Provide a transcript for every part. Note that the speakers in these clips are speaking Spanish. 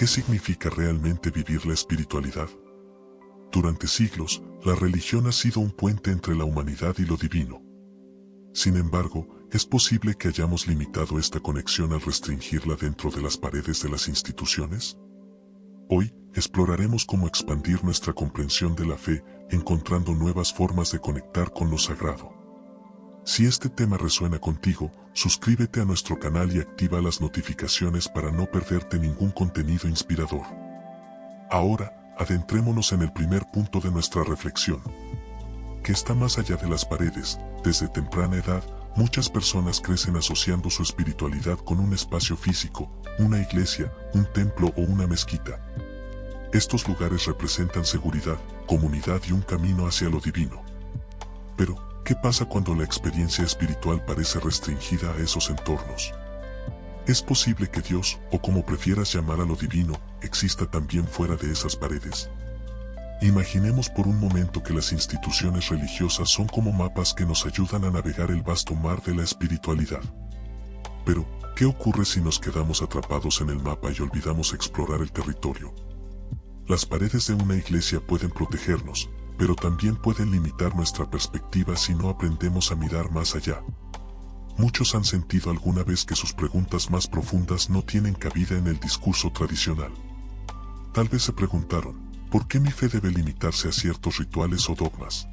¿qué significa realmente vivir la espiritualidad? Durante siglos, la religión ha sido un puente entre la humanidad y lo divino. Sin embargo, es posible que hayamos limitado esta conexión al restringirla dentro de las paredes de las instituciones. Hoy, exploraremos cómo expandir nuestra comprensión de la fe, encontrando nuevas formas de conectar con lo sagrado. Si este tema resuena contigo, suscríbete a nuestro canal y activa las notificaciones para no perderte ningún contenido inspirador. Ahora, adentrémonos en el primer punto de nuestra reflexión, que está más allá de las paredes. Desde temprana edad, muchas personas crecen asociando su espiritualidad con un espacio físico, una iglesia, un templo o una mezquita. Estos lugares representan seguridad, comunidad y un camino hacia lo divino. Pero, ¿qué pasa cuando la experiencia espiritual parece restringida a esos entornos? ¿Es posible que Dios, o como prefieras llamar a lo divino, exista también fuera de esas paredes? Imaginemos por un momento que las instituciones religiosas son como mapas que nos ayudan a navegar el vasto mar de la espiritualidad. Pero, ¿qué ocurre si nos quedamos atrapados en el mapa y olvidamos explorar el territorio? Las paredes de una iglesia pueden protegernos, pero también pueden limitar nuestra perspectiva si no aprendemos a mirar más allá. Muchos han sentido alguna vez que sus preguntas más profundas no tienen cabida en el discurso tradicional. Tal vez se preguntaron, ¿por qué mi fe debe limitarse a ciertos rituales o dogmas?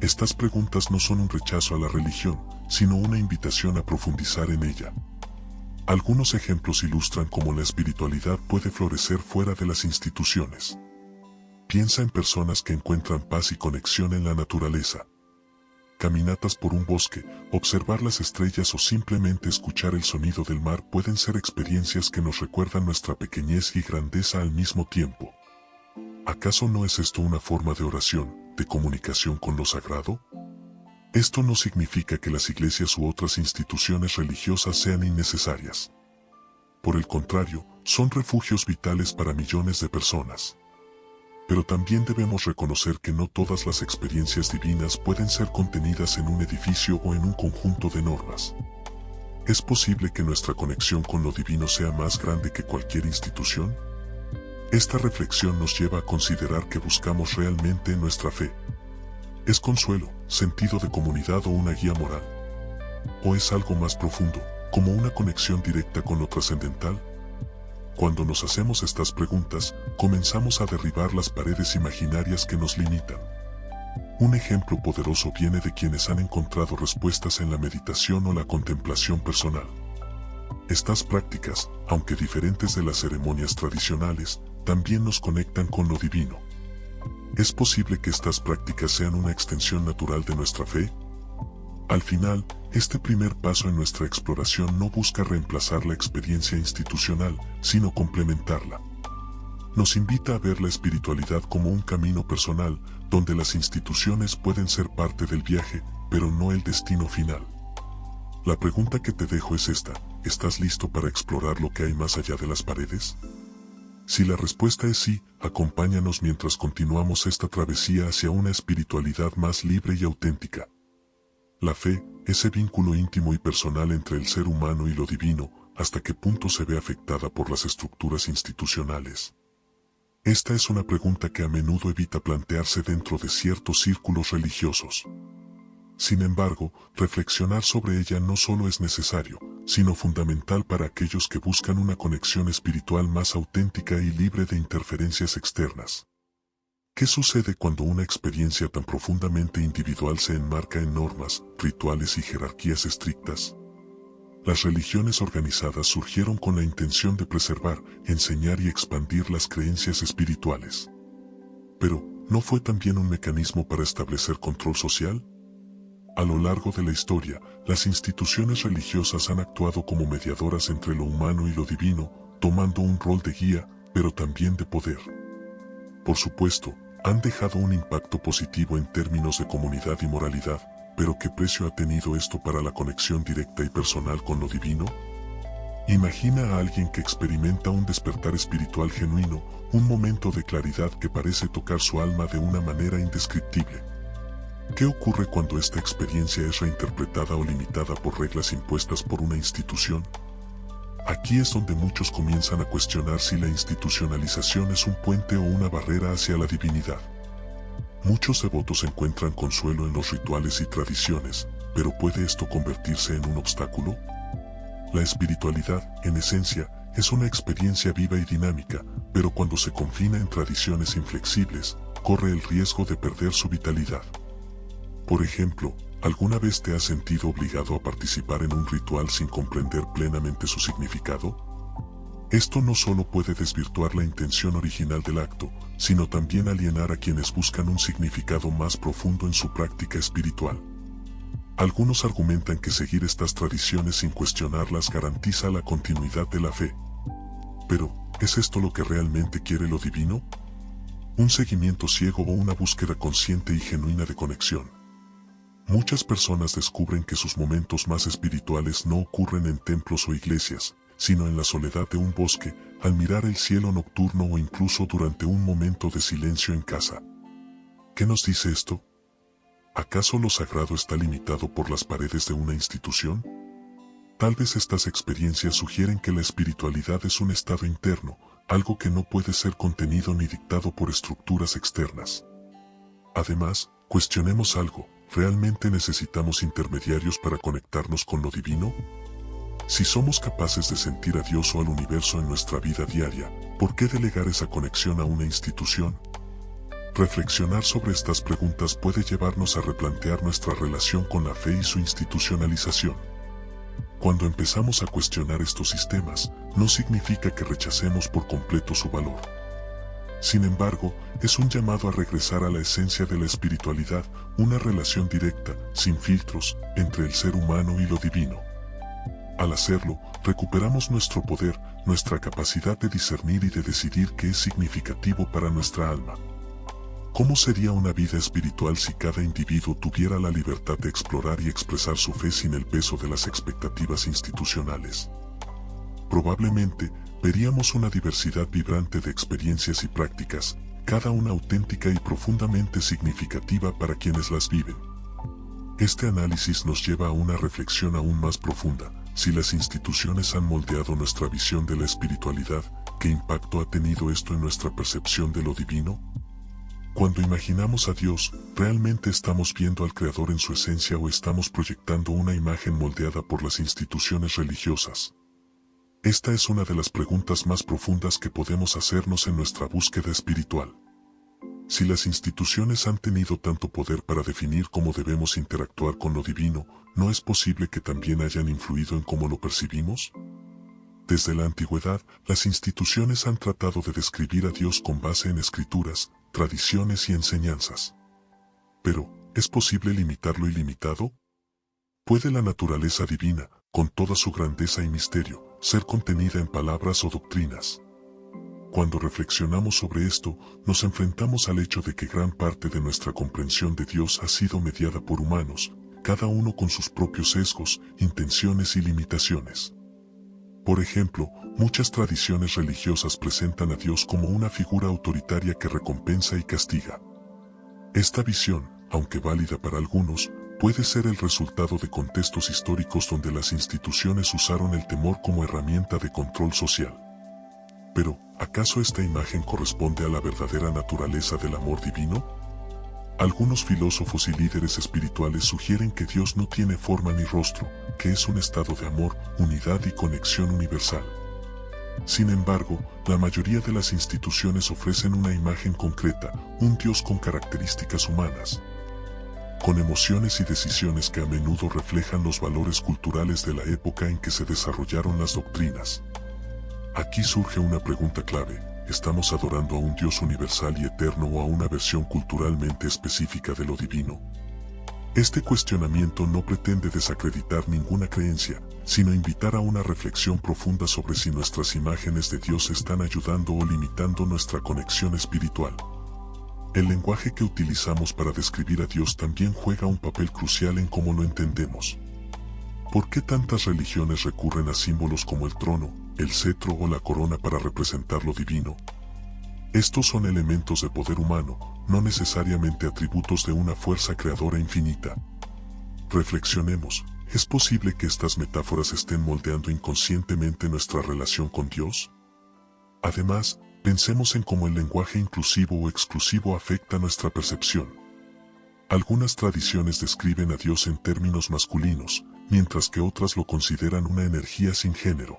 Estas preguntas no son un rechazo a la religión, sino una invitación a profundizar en ella. Algunos ejemplos ilustran cómo la espiritualidad puede florecer fuera de las instituciones. Piensa en personas que encuentran paz y conexión en la naturaleza. Caminatas por un bosque, observar las estrellas o simplemente escuchar el sonido del mar pueden ser experiencias que nos recuerdan nuestra pequeñez y grandeza al mismo tiempo. ¿Acaso no es esto una forma de oración, de comunicación con lo sagrado? Esto no significa que las iglesias u otras instituciones religiosas sean innecesarias. Por el contrario, son refugios vitales para millones de personas. Pero también debemos reconocer que no todas las experiencias divinas pueden ser contenidas en un edificio o en un conjunto de normas. ¿Es posible que nuestra conexión con lo divino sea más grande que cualquier institución? Esta reflexión nos lleva a considerar que buscamos realmente en nuestra fe. ¿Es consuelo, sentido de comunidad o una guía moral? ¿O es algo más profundo, como una conexión directa con lo trascendental? Cuando nos hacemos estas preguntas, comenzamos a derribar las paredes imaginarias que nos limitan. Un ejemplo poderoso viene de quienes han encontrado respuestas en la meditación o la contemplación personal. Estas prácticas, aunque diferentes de las ceremonias tradicionales, también nos conectan con lo divino. ¿Es posible que estas prácticas sean una extensión natural de nuestra fe? Al final, este primer paso en nuestra exploración no busca reemplazar la experiencia institucional, sino complementarla. Nos invita a ver la espiritualidad como un camino personal, donde las instituciones pueden ser parte del viaje, pero no el destino final. La pregunta que te dejo es esta: ¿estás listo para explorar lo que hay más allá de las paredes? Si la respuesta es sí, acompáñanos mientras continuamos esta travesía hacia una espiritualidad más libre y auténtica. La fe, ese vínculo íntimo y personal entre el ser humano y lo divino, ¿hasta qué punto se ve afectada por las estructuras institucionales? Esta es una pregunta que a menudo evita plantearse dentro de ciertos círculos religiosos. Sin embargo, reflexionar sobre ella no solo es necesario, sino fundamental para aquellos que buscan una conexión espiritual más auténtica y libre de interferencias externas. ¿Qué sucede cuando una experiencia tan profundamente individual se enmarca en normas, rituales y jerarquías estrictas? Las religiones organizadas surgieron con la intención de preservar, enseñar y expandir las creencias espirituales. Pero, ¿no fue también un mecanismo para establecer control social? A lo largo de la historia, las instituciones religiosas han actuado como mediadoras entre lo humano y lo divino, tomando un rol de guía, pero también de poder. Por supuesto, han dejado un impacto positivo en términos de comunidad y moralidad, pero ¿qué precio ha tenido esto para la conexión directa y personal con lo divino? Imagina a alguien que experimenta un despertar espiritual genuino, un momento de claridad que parece tocar su alma de una manera indescriptible. ¿Qué ocurre cuando esta experiencia es reinterpretada o limitada por reglas impuestas por una institución? Aquí es donde muchos comienzan a cuestionar si la institucionalización es un puente o una barrera hacia la divinidad. Muchos devotos encuentran consuelo en los rituales y tradiciones, pero ¿puede esto convertirse en un obstáculo? La espiritualidad, en esencia, es una experiencia viva y dinámica, pero cuando se confina en tradiciones inflexibles, corre el riesgo de perder su vitalidad. Por ejemplo, ¿alguna vez te has sentido obligado a participar en un ritual sin comprender plenamente su significado? Esto no solo puede desvirtuar la intención original del acto, sino también alienar a quienes buscan un significado más profundo en su práctica espiritual. Algunos argumentan que seguir estas tradiciones sin cuestionarlas garantiza la continuidad de la fe. Pero, ¿es esto lo que realmente quiere lo divino? ¿Un seguimiento ciego o una búsqueda consciente y genuina de conexión? Muchas personas descubren que sus momentos más espirituales no ocurren en templos o iglesias, sino en la soledad de un bosque, al mirar el cielo nocturno o incluso durante un momento de silencio en casa. ¿Qué nos dice esto? ¿Acaso lo sagrado está limitado por las paredes de una institución? Tal vez estas experiencias sugieren que la espiritualidad es un estado interno, algo que no puede ser contenido ni dictado por estructuras externas. Además, cuestionemos algo, ¿realmente necesitamos intermediarios para conectarnos con lo divino? Si somos capaces de sentir a Dios o al universo en nuestra vida diaria, ¿por qué delegar esa conexión a una institución? Reflexionar sobre estas preguntas puede llevarnos a replantear nuestra relación con la fe y su institucionalización. Cuando empezamos a cuestionar estos sistemas, no significa que rechacemos por completo su valor. Sin embargo, es un llamado a regresar a la esencia de la espiritualidad, una relación directa, sin filtros, entre el ser humano y lo divino. Al hacerlo, recuperamos nuestro poder, nuestra capacidad de discernir y de decidir qué es significativo para nuestra alma. ¿Cómo sería una vida espiritual si cada individuo tuviera la libertad de explorar y expresar su fe sin el peso de las expectativas institucionales? Probablemente, veríamos una diversidad vibrante de experiencias y prácticas, cada una auténtica y profundamente significativa para quienes las viven. Este análisis nos lleva a una reflexión aún más profunda. Si las instituciones han moldeado nuestra visión de la espiritualidad, ¿qué impacto ha tenido esto en nuestra percepción de lo divino? Cuando imaginamos a Dios, ¿realmente estamos viendo al Creador en su esencia o estamos proyectando una imagen moldeada por las instituciones religiosas? Esta es una de las preguntas más profundas que podemos hacernos en nuestra búsqueda espiritual. Si las instituciones han tenido tanto poder para definir cómo debemos interactuar con lo divino, ¿no es posible que también hayan influido en cómo lo percibimos? Desde la antigüedad, las instituciones han tratado de describir a Dios con base en escrituras, tradiciones y enseñanzas. Pero, ¿es posible limitar lo ilimitado? ¿Puede la naturaleza divina, con toda su grandeza y misterio, ser contenida en palabras o doctrinas? Cuando reflexionamos sobre esto, nos enfrentamos al hecho de que gran parte de nuestra comprensión de Dios ha sido mediada por humanos, cada uno con sus propios sesgos, intenciones y limitaciones. Por ejemplo, muchas tradiciones religiosas presentan a Dios como una figura autoritaria que recompensa y castiga. Esta visión, aunque válida para algunos, puede ser el resultado de contextos históricos donde las instituciones usaron el temor como herramienta de control social. Pero, ¿acaso esta imagen corresponde a la verdadera naturaleza del amor divino? Algunos filósofos y líderes espirituales sugieren que Dios no tiene forma ni rostro, que es un estado de amor, unidad y conexión universal. Sin embargo, la mayoría de las instituciones ofrecen una imagen concreta, un Dios con características humanas, con emociones y decisiones que a menudo reflejan los valores culturales de la época en que se desarrollaron las doctrinas. Aquí surge una pregunta clave: ¿estamos adorando a un Dios universal y eterno o a una versión culturalmente específica de lo divino? Este cuestionamiento no pretende desacreditar ninguna creencia, sino invitar a una reflexión profunda sobre si nuestras imágenes de Dios están ayudando o limitando nuestra conexión espiritual. El lenguaje que utilizamos para describir a Dios también juega un papel crucial en cómo lo entendemos. ¿Por qué tantas religiones recurren a símbolos como el trono, el cetro o la corona para representar lo divino? Estos son elementos de poder humano, no necesariamente atributos de una fuerza creadora infinita. Reflexionemos, ¿Es posible que estas metáforas estén moldeando inconscientemente nuestra relación con Dios? Además, pensemos en cómo el lenguaje inclusivo o exclusivo afecta nuestra percepción. Algunas tradiciones describen a Dios en términos masculinos, mientras que otras lo consideran una energía sin género.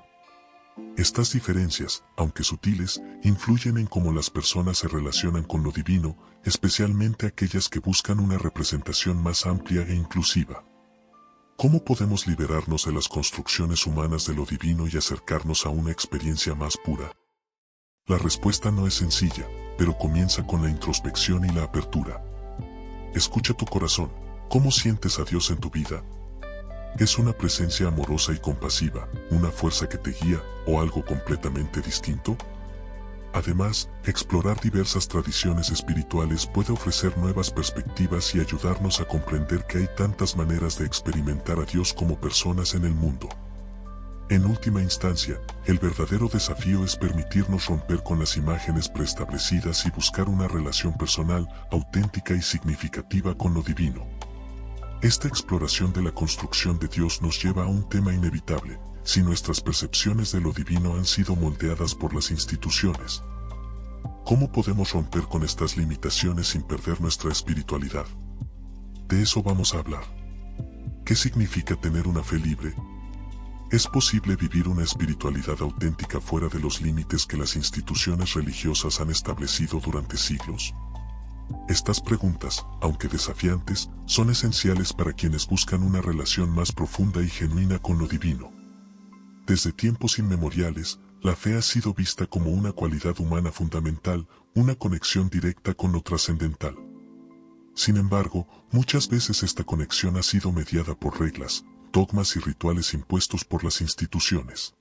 Estas diferencias, aunque sutiles, influyen en cómo las personas se relacionan con lo divino, especialmente aquellas que buscan una representación más amplia e inclusiva. ¿Cómo podemos liberarnos de las construcciones humanas de lo divino y acercarnos a una experiencia más pura? La respuesta no es sencilla, pero comienza con la introspección y la apertura. Escucha tu corazón. ¿Cómo sientes a Dios en tu vida? ¿Es una presencia amorosa y compasiva, una fuerza que te guía, o algo completamente distinto? Además, explorar diversas tradiciones espirituales puede ofrecer nuevas perspectivas y ayudarnos a comprender que hay tantas maneras de experimentar a Dios como personas en el mundo. En última instancia, el verdadero desafío es permitirnos romper con las imágenes preestablecidas y buscar una relación personal, auténtica y significativa con lo divino. Esta exploración de la construcción de Dios nos lleva a un tema inevitable: si nuestras percepciones de lo divino han sido moldeadas por las instituciones. ¿Cómo podemos romper con estas limitaciones sin perder nuestra espiritualidad? De eso vamos a hablar. ¿Qué significa tener una fe libre? ¿Es posible vivir una espiritualidad auténtica fuera de los límites que las instituciones religiosas han establecido durante siglos? Estas preguntas, aunque desafiantes, son esenciales para quienes buscan una relación más profunda y genuina con lo divino. Desde tiempos inmemoriales, la fe ha sido vista como una cualidad humana fundamental, una conexión directa con lo trascendental. Sin embargo, muchas veces esta conexión ha sido mediada por reglas, dogmas y rituales impuestos por las instituciones.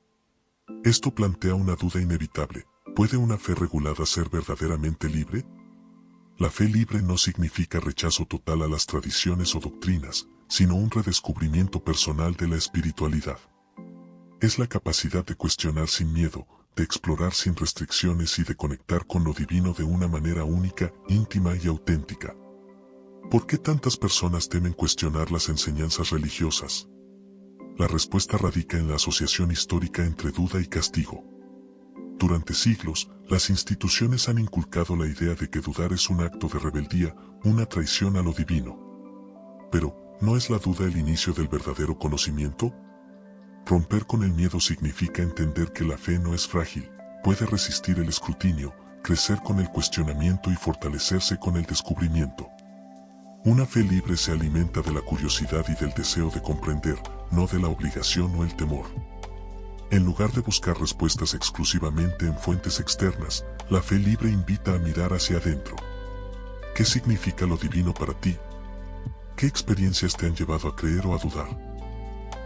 Esto plantea una duda inevitable: ¿puede una fe regulada ser verdaderamente libre? La fe libre no significa rechazo total a las tradiciones o doctrinas, sino un redescubrimiento personal de la espiritualidad. Es la capacidad de cuestionar sin miedo, de explorar sin restricciones y de conectar con lo divino de una manera única, íntima y auténtica. ¿Por qué tantas personas temen cuestionar las enseñanzas religiosas? La respuesta radica en la asociación histórica entre duda y castigo. Durante siglos, las instituciones han inculcado la idea de que dudar es un acto de rebeldía, una traición a lo divino. Pero, ¿no es la duda el inicio del verdadero conocimiento? Romper con el miedo significa entender que la fe no es frágil, puede resistir el escrutinio, crecer con el cuestionamiento y fortalecerse con el descubrimiento. Una fe libre se alimenta de la curiosidad y del deseo de comprender, no de la obligación o el temor. En lugar de buscar respuestas exclusivamente en fuentes externas, la fe libre invita a mirar hacia adentro. ¿Qué significa lo divino para ti? ¿Qué experiencias te han llevado a creer o a dudar?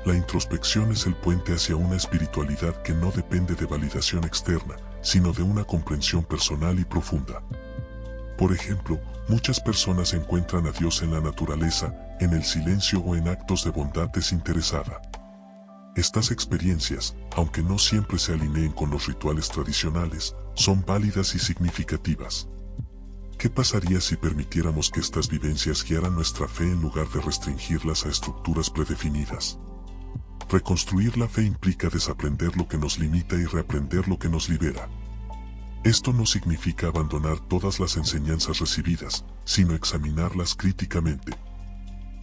La introspección es el puente hacia una espiritualidad que no depende de validación externa, sino de una comprensión personal y profunda. Por ejemplo, muchas personas encuentran a Dios en la naturaleza, en el silencio o en actos de bondad desinteresada. Estas experiencias, aunque no siempre se alineen con los rituales tradicionales, son válidas y significativas. ¿Qué pasaría si permitiéramos que estas vivencias guiaran nuestra fe en lugar de restringirlas a estructuras predefinidas? Reconstruir la fe implica desaprender lo que nos limita y reaprender lo que nos libera. Esto no significa abandonar todas las enseñanzas recibidas, sino examinarlas críticamente.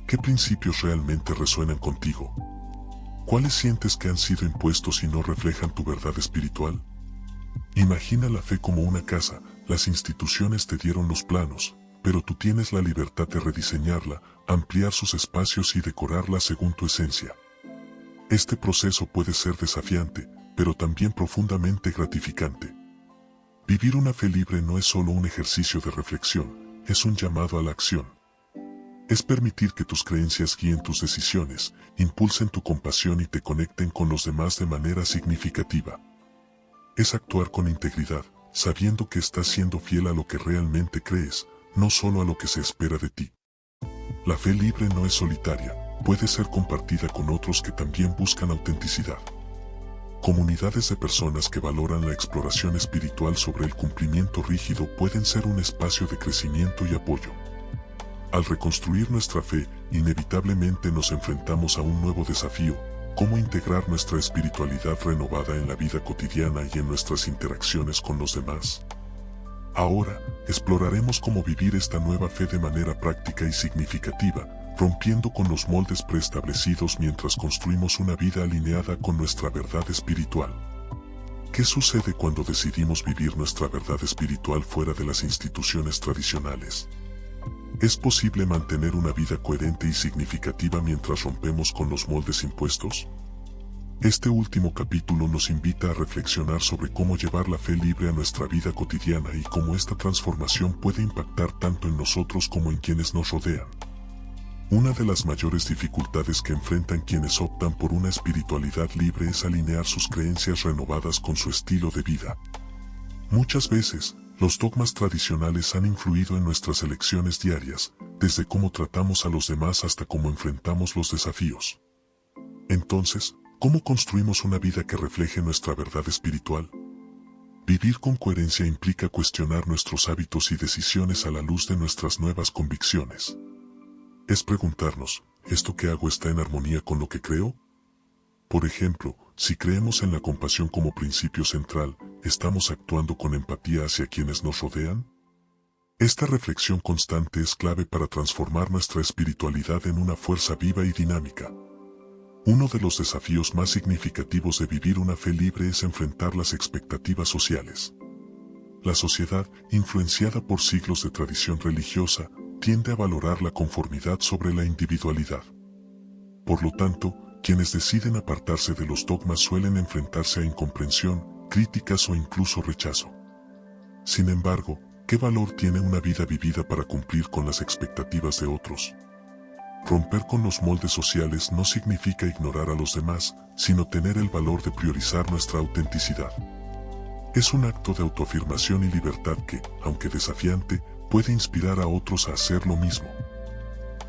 ¿Qué principios realmente resuenan contigo? ¿Cuáles sientes que han sido impuestos y no reflejan tu verdad espiritual? Imagina la fe como una casa. Las instituciones te dieron los planos, pero tú tienes la libertad de rediseñarla, ampliar sus espacios y decorarla según tu esencia. Este proceso puede ser desafiante, pero también profundamente gratificante. Vivir una fe libre no es solo un ejercicio de reflexión, es un llamado a la acción. Es permitir que tus creencias guíen tus decisiones, impulsen tu compasión y te conecten con los demás de manera significativa. Es actuar con integridad, sabiendo que estás siendo fiel a lo que realmente crees, no solo a lo que se espera de ti. La fe libre no es solitaria, puede ser compartida con otros que también buscan autenticidad. Comunidades de personas que valoran la exploración espiritual sobre el cumplimiento rígido pueden ser un espacio de crecimiento y apoyo. Al reconstruir nuestra fe, inevitablemente nos enfrentamos a un nuevo desafío: cómo integrar nuestra espiritualidad renovada en la vida cotidiana y en nuestras interacciones con los demás. Ahora, exploraremos cómo vivir esta nueva fe de manera práctica y significativa, rompiendo con los moldes preestablecidos mientras construimos una vida alineada con nuestra verdad espiritual. ¿Qué sucede cuando decidimos vivir nuestra verdad espiritual fuera de las instituciones tradicionales? ¿Es posible mantener una vida coherente y significativa mientras rompemos con los moldes impuestos? Este último capítulo nos invita a reflexionar sobre cómo llevar la fe libre a nuestra vida cotidiana y cómo esta transformación puede impactar tanto en nosotros como en quienes nos rodean. Una de las mayores dificultades que enfrentan quienes optan por una espiritualidad libre es alinear sus creencias renovadas con su estilo de vida. Muchas veces, los dogmas tradicionales han influido en nuestras elecciones diarias, desde cómo tratamos a los demás hasta cómo enfrentamos los desafíos. Entonces, ¿cómo construimos una vida que refleje nuestra verdad espiritual? Vivir con coherencia implica cuestionar nuestros hábitos y decisiones a la luz de nuestras nuevas convicciones. Es preguntarnos, ¿esto que hago está en armonía con lo que creo? Por ejemplo, si creemos en la compasión como principio central, ¿estamos actuando con empatía hacia quienes nos rodean? Esta reflexión constante es clave para transformar nuestra espiritualidad en una fuerza viva y dinámica. Uno de los desafíos más significativos de vivir una fe libre es enfrentar las expectativas sociales. La sociedad, influenciada por siglos de tradición religiosa, tiende a valorar la conformidad sobre la individualidad. Por lo tanto, quienes deciden apartarse de los dogmas suelen enfrentarse a incomprensión, críticas o incluso rechazo. Sin embargo, ¿qué valor tiene una vida vivida para cumplir con las expectativas de otros? Romper con los moldes sociales no significa ignorar a los demás, sino tener el valor de priorizar nuestra autenticidad. Es un acto de autoafirmación y libertad que, aunque desafiante, puede inspirar a otros a hacer lo mismo.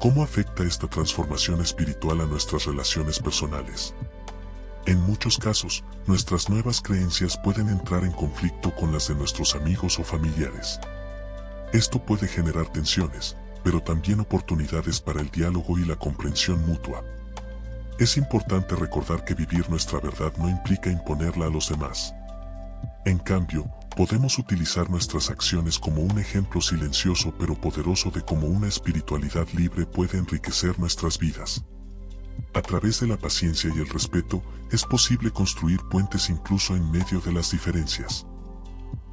¿Cómo afecta esta transformación espiritual a nuestras relaciones personales? En muchos casos, nuestras nuevas creencias pueden entrar en conflicto con las de nuestros amigos o familiares. Esto puede generar tensiones, pero también oportunidades para el diálogo y la comprensión mutua. Es importante recordar que vivir nuestra verdad no implica imponerla a los demás. En cambio, podemos utilizar nuestras acciones como un ejemplo silencioso pero poderoso de cómo una espiritualidad libre puede enriquecer nuestras vidas. A través de la paciencia y el respeto, es posible construir puentes incluso en medio de las diferencias.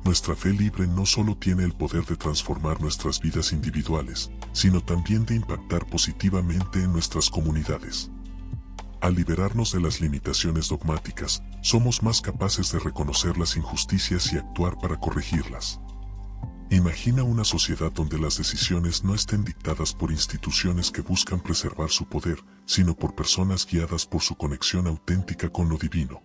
Nuestra fe libre no solo tiene el poder de transformar nuestras vidas individuales, sino también de impactar positivamente en nuestras comunidades. Al liberarnos de las limitaciones dogmáticas, somos más capaces de reconocer las injusticias y actuar para corregirlas. Imagina una sociedad donde las decisiones no estén dictadas por instituciones que buscan preservar su poder, sino por personas guiadas por su conexión auténtica con lo divino.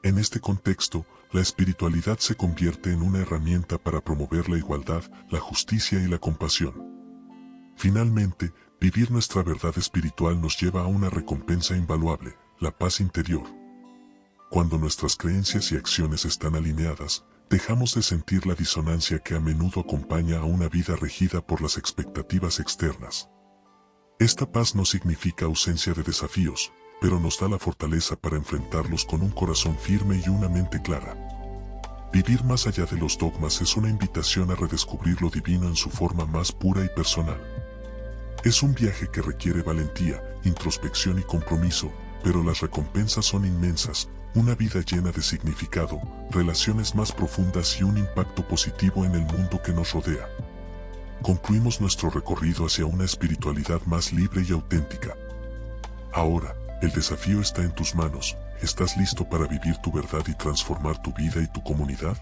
En este contexto, la espiritualidad se convierte en una herramienta para promover la igualdad, la justicia y la compasión. Finalmente, vivir nuestra verdad espiritual nos lleva a una recompensa invaluable, la paz interior. Cuando nuestras creencias y acciones están alineadas, dejamos de sentir la disonancia que a menudo acompaña a una vida regida por las expectativas externas. Esta paz no significa ausencia de desafíos, pero nos da la fortaleza para enfrentarlos con un corazón firme y una mente clara. Vivir más allá de los dogmas es una invitación a redescubrir lo divino en su forma más pura y personal. Es un viaje que requiere valentía, introspección y compromiso, pero las recompensas son inmensas: una vida llena de significado, relaciones más profundas y un impacto positivo en el mundo que nos rodea. Concluimos nuestro recorrido hacia una espiritualidad más libre y auténtica. Ahora, el desafío está en tus manos. ¿Estás listo para vivir tu verdad y transformar tu vida y tu comunidad?